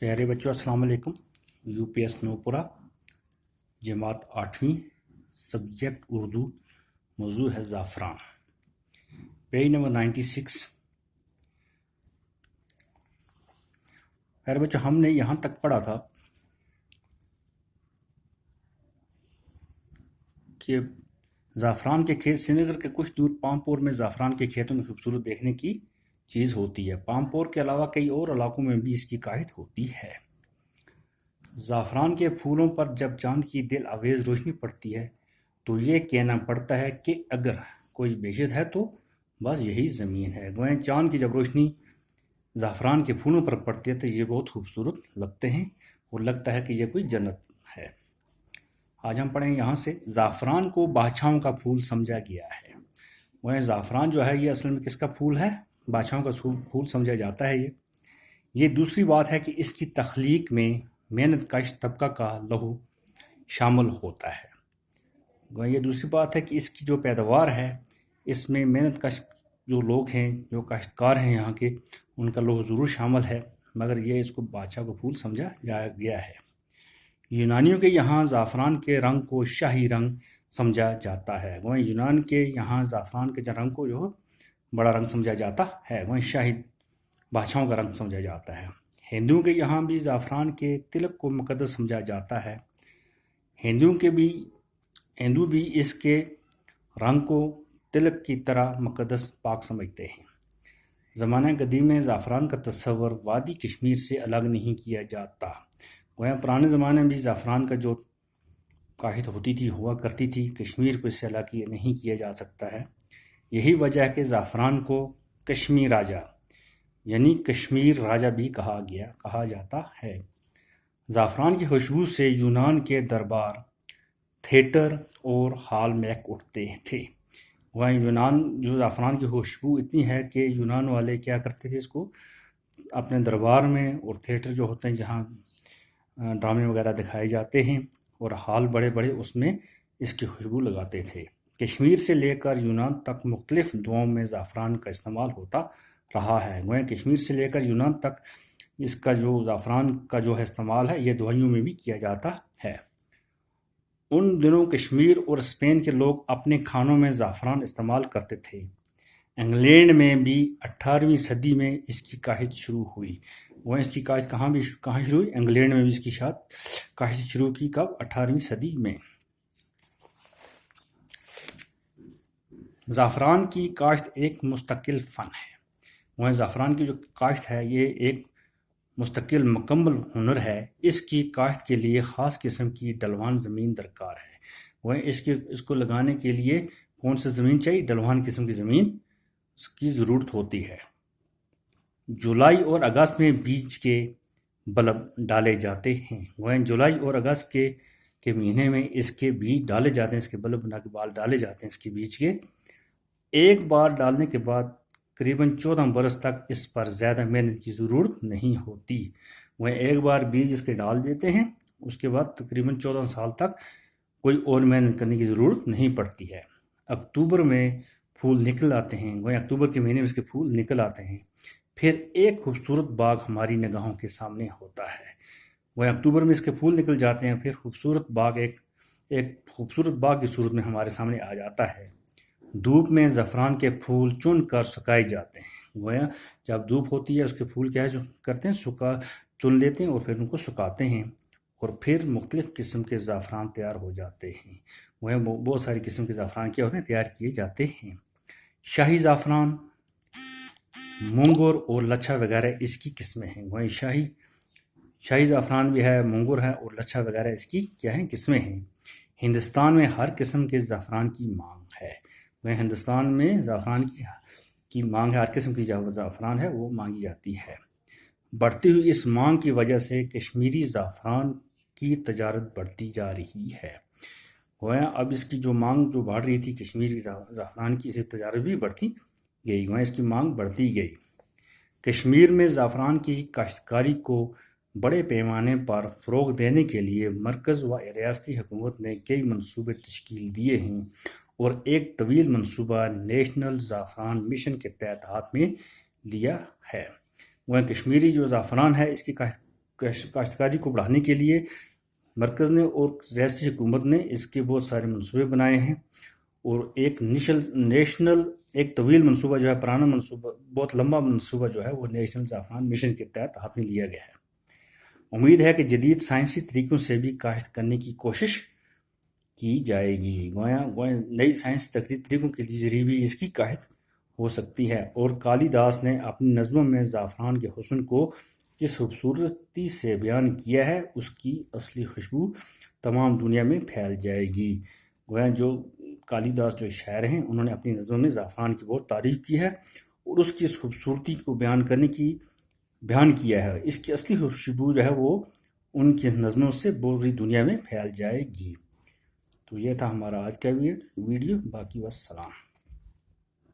پیارے بچوں السلام علیکم۔ یو پی ایس نوپورہ جماعت 8ویں، سبجیکٹ اردو، موضوع ہے زعفران۔ Page number 96۔ پیارے بچوں ہم نے یہاں تک پڑھا تھا کہ زعفران کے کھیت سری نگر کے کچھ دور پامپور میں زعفران کے کھیتوں میں خوبصورت دیکھنے کی چیز ہوتی ہے۔ پامپور کے علاوہ کئی اور علاقوں میں بھی اس کی کاشت ہوتی ہے۔ زعفران کے پھولوں پر جب چاند کی دل آویز روشنی پڑتی ہے تو یہ کہنا پڑتا ہے کہ اگر کوئی بیشت ہے تو بس یہی زمین ہے۔ گویا چاند کی جب روشنی زعفران کے پھولوں پر پڑتی ہے تو یہ بہت خوبصورت لگتے ہیں اور لگتا ہے کہ یہ کوئی جنت ہے۔ آج ہم پڑھیں یہاں سے زعفران کو بادشاہوں کا پھول سمجھا گیا ہے۔ گویا زعفران جو ہے یہ اصل میں کس کا پھول ہے؟ بادشاہوں کا پھول سمجھا جاتا ہے۔ یہ دوسری بات ہے کہ اس کی تخلیق میں محنت کش طبقہ کا لہو شامل ہوتا ہے۔ یہ دوسری بات ہے کہ اس کی جو پیداوار ہے اس میں محنت کش جو لوگ ہیں، جو کاشتکار ہیں یہاں کے، ان کا لہو ضرور شامل ہے، مگر یہ اس کو بادشاہ کا پھول سمجھا گیا ہے۔ یونانیوں کے یہاں زعفران کے رنگ کو شاہی رنگ سمجھا جاتا ہے۔ یونان کے یہاں زعفران کے رنگ کو جو بڑا رنگ سمجھا جاتا ہے، وہیں شاہی بادشاہوں کا رنگ سمجھا جاتا ہے۔ ہندوؤں کے یہاں بھی زعفران کے تلک کو مقدس سمجھا جاتا ہے۔ ہندو بھی اس کے رنگ کو تلک کی طرح مقدس پاک سمجھتے ہیں۔ زمانہ قدیم میں زعفران کا تصور وادی کشمیر سے الگ نہیں کیا جاتا۔ گویا پرانے زمانے میں بھی زعفران کا جو کاشت ہوتی تھی، ہوا کرتی تھی، کشمیر کو اس سے الگ نہیں کیا جا سکتا ہے۔ یہی وجہ ہے کہ زعفران کو کشمیر راجہ یعنی کشمیر راجہ بھی کہا جاتا ہے۔ زعفران کی خوشبو سے یونان کے دربار، تھیٹر اور ہال مہک اٹھتے تھے۔ یونان جو زعفران کی خوشبو اتنی ہے کہ یونان والے کیا کرتے تھے، اس کو اپنے دربار میں اور تھیٹر جو ہوتے ہیں جہاں ڈرامے وغیرہ دکھائے جاتے ہیں اور ہال بڑے بڑے، اس میں اس کی خوشبو لگاتے تھے۔ کشمیر سے لے کر یونان تک مختلف دعاؤں میں زعفران کا استعمال ہوتا رہا ہے۔ کشمیر سے لے کر یونان تک اس کا جو زعفران کا جو ہے استعمال ہے یہ دوائیوں میں بھی کیا جاتا ہے۔ ان دنوں کشمیر اور اسپین کے لوگ اپنے کھانوں میں زعفران استعمال کرتے تھے۔ انگلینڈ میں بھی 18ویں صدی میں اس کی کاشت شروع ہوئی۔ اس کی کاشت کہاں شروع ہوئی؟ انگلینڈ میں بھی اس کی کاشت شروع کی۔ کب؟ 18ویں صدی میں۔ زعفران کی کاشت ایک مستقل فن ہے۔ زعفران کی جو کاشت ہے یہ ایک مستقل مکمل ہنر ہے۔ اس کی کاشت کے لیے خاص قسم کی ڈھلوان زمین درکار ہے۔ اس کو لگانے کے لیے کون سی زمین چاہیے؟ ڈھلوان قسم کی زمین اس کی ضرورت ہوتی ہے۔ جولائی اور اگست میں بیج کے بلب ڈالے جاتے ہیں۔ جولائی اور اگست کے مہینے میں اس کے بیج ڈالے جاتے ہیں، اس کے بلب بال ڈالے جاتے ہیں اس کے بیج کے۔ ایک بار ڈالنے کے بعد تقریباً 14 برس تک اس پر زیادہ محنت کی ضرورت نہیں ہوتی۔ ایک بار بیج اس کے ڈال دیتے ہیں، اس کے بعد تقریباً 14 سال تک کوئی اور محنت کرنے کی ضرورت نہیں پڑتی ہے۔ اکتوبر میں پھول نکل آتے ہیں۔ اکتوبر کے مہینے میں اس کے پھول نکل آتے ہیں، پھر ایک خوبصورت باغ ہماری نگاہوں کے سامنے ہوتا ہے۔ اکتوبر میں اس کے پھول نکل جاتے ہیں، پھر خوبصورت باغ ایک خوبصورت باغ کی صورت میں ہمارے سامنے آ جاتا ہے۔ دھوپ میں زعفران کے پھول چن کر سکائے جاتے ہیں۔ جب دھوپ ہوتی ہے اس کے پھول کیا کرتے ہیں؟ چن لیتے ہیں اور پھر ان کو سکھاتے ہیں، اور پھر مختلف قسم کے زعفران تیار ہو جاتے ہیں۔ بہت ساری قسم کے زعفران کیا ہوتے ہیں؟ تیار کیے جاتے ہیں۔ شاہی زعفران، مونگور اور لچھا وغیرہ اس کی قسمیں ہیں۔ شاہی زعفران بھی ہے، مونگور ہے اور لچھا وغیرہ اس کی کیا ہیں؟ قسمیں ہیں۔ ہندوستان میں ہر قسم کے زعفران کی مانگ ہے۔ ہندوستان میں زعفران کی مانگ ہے، ہر قسم کی زعفران ہے وہ مانگی جاتی ہے۔ بڑھتی ہوئی اس مانگ کی وجہ سے کشمیری زعفران کی تجارت بڑھتی جا رہی ہے۔ اب اس کی جو مانگ جو بڑھ رہی تھی کشمیری زعفران کی، اسے تجارت بھی بڑھتی گئی، اس کی مانگ بڑھتی گئی۔ کشمیر میں زعفران کی کاشتکاری کو بڑے پیمانے پر فروغ دینے کے لیے مرکز و ریاستی حکومت نے کئی منصوبے تشکیل دیے ہیں اور ایک طویل منصوبہ نیشنل زعفران مشن کے تحت ہاتھ میں لیا ہے۔ کشمیری جو زعفران ہے اس کی کاشتکاری کو بڑھانے کے لیے مرکز نے اور ریاستی حکومت نے اس کے بہت سارے منصوبے بنائے ہیں، اور ایک نیشنل ایک طویل منصوبہ جو ہے، پرانا منصوبہ، بہت لمبا منصوبہ جو ہے وہ نیشنل زعفران مشن کے تحت ہاتھ میں لیا گیا ہے۔ امید ہے کہ جدید سائنسی طریقوں سے بھی کاشت کرنے کی کوشش کی جائے گی، گویا نئی سائنسی طریقوں کے ذریعے بھی اس کی کاشت ہو سکتی ہے۔ اور کالی داس نے اپنی نظموں میں زعفران کے حسن کو جس خوبصورتی سے بیان کیا ہے، اس کی اصلی خوشبو تمام دنیا میں پھیل جائے گی۔ گویا جو کالی داس جو شاعر ہیں، انہوں نے اپنی نظموں میں زعفران کی بہت تعریف کی ہے اور اس کی خوبصورتی کو بیان کیا ہے۔ اس کی اصلی خوشبو جو ہے وہ ان کی نظموں سے پوری دنیا میں پھیل جائے گی۔ تو یہ تھا ہمارا آج کا ویڈیو، باقی والسلام۔